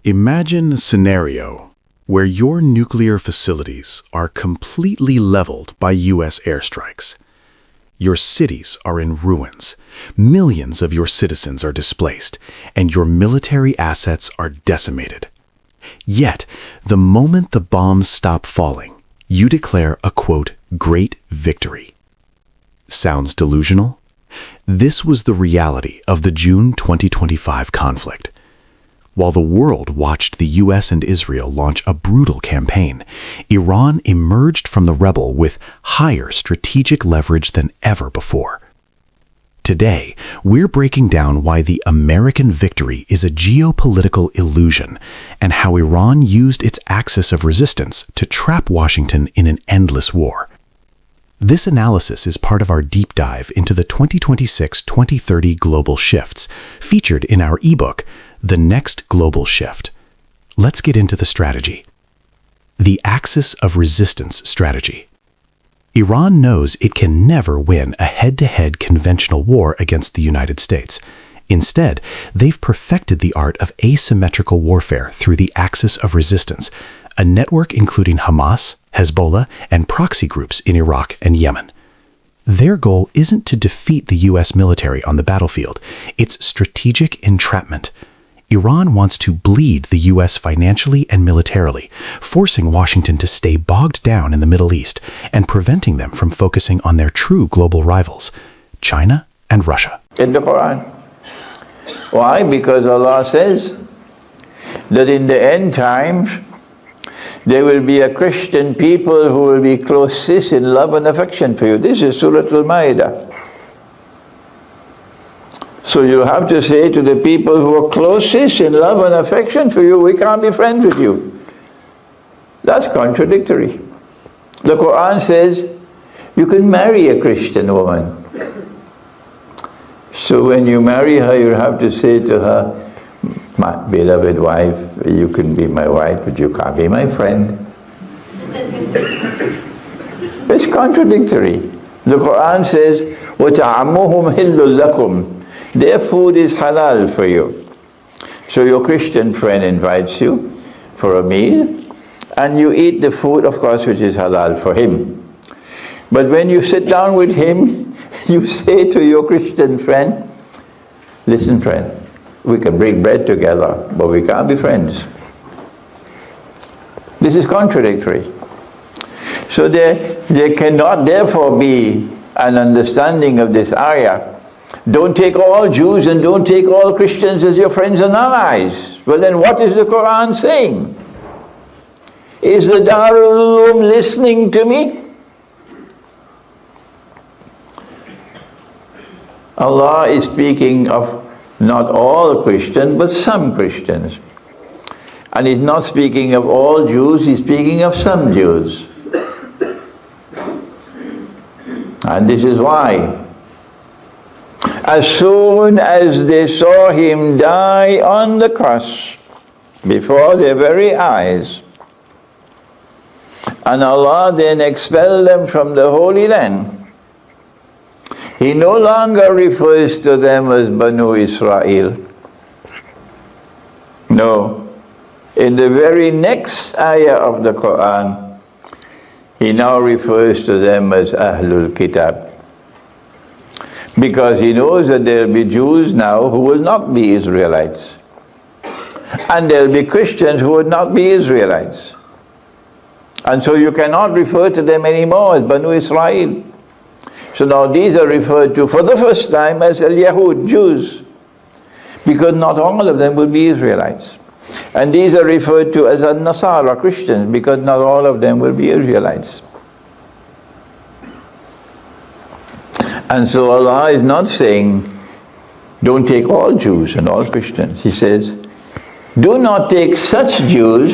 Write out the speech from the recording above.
Imagine a scenario where your nuclear facilities are completely leveled by U.S. airstrikes. Your cities are in ruins, millions of your citizens are displaced, and your military assets are decimated. Yet, the moment the bombs stop falling, you declare a, quote, great victory. Sounds delusional? This was the reality of the June 2025 conflict. While the world watched the U.S. and Israel launch a brutal campaign, Iran emerged from the rebel with higher strategic leverage than ever before. Today, we're breaking down why the American victory is a geopolitical illusion and how Iran used its axis of resistance to trap Washington in an endless war. This analysis is part of our deep dive into the 2026-2030 global shifts, featured in our ebook, The Next Global Shift. Let's get into the strategy. The axis of resistance strategy. Iran knows it can never win a head-to-head conventional war against the United States. Instead, they've perfected the art of asymmetrical warfare through the axis of resistance, a network including Hamas, Hezbollah, and proxy groups in Iraq and Yemen. Their goal isn't to defeat the U.S. military on the battlefield, it's strategic entrapment. Iran wants to bleed the U.S. financially and militarily, forcing Washington to stay bogged down in the Middle East and preventing them from focusing on their true global rivals, China and Russia. In the Quran. Why? Because Allah says that in the end times, there will be a Christian people who will be closest in love and affection for you. This is Surah Al-Ma'idah. So you have to say to the people who are closest in love and affection for you, we can't be friends with you. That's contradictory. The Quran says you can marry a Christian woman. So when you marry her, you have to say to her, my beloved wife, you can be my wife, but you can't be my friend. It's contradictory. The Quran says, وَتَعَمُّهُمْ هِلُّ لَكُمْ. Their food is halal for you. So your Christian friend invites you for a meal, and you eat the food, of course, which is halal for him. But when you sit down with him, you say to your Christian friend, listen friend, we can break bread together, but we can't be friends. This is contradictory. So there cannot therefore be an understanding of this ayah. Don't take all Jews and don't take all Christians as your friends and allies. Well then what is the Quran saying? Is the Darul Uloom listening to me? Allah is speaking of not all Christians, but some Christians. And He's not speaking of all Jews, He's speaking of some Jews. And this is why, as soon as they saw him die on the cross, before their very eyes, and Allah then expelled them from the Holy Land, He no longer refers to them as Banu Israel. No. In the very next ayah of the Quran, He now refers to them as Ahlul Kitab. Because He knows that there will be Jews now who will not be Israelites. And there will be Christians who would not be Israelites. And so you cannot refer to them anymore as Banu Israel. So now these are referred to for the first time as al-Yahud, Jews, because not all of them will be Israelites. And these are referred to as al-Nasara, Christians, because not all of them will be Israelites. And so Allah is not saying, don't take all Jews and all Christians. He says, do not take such Jews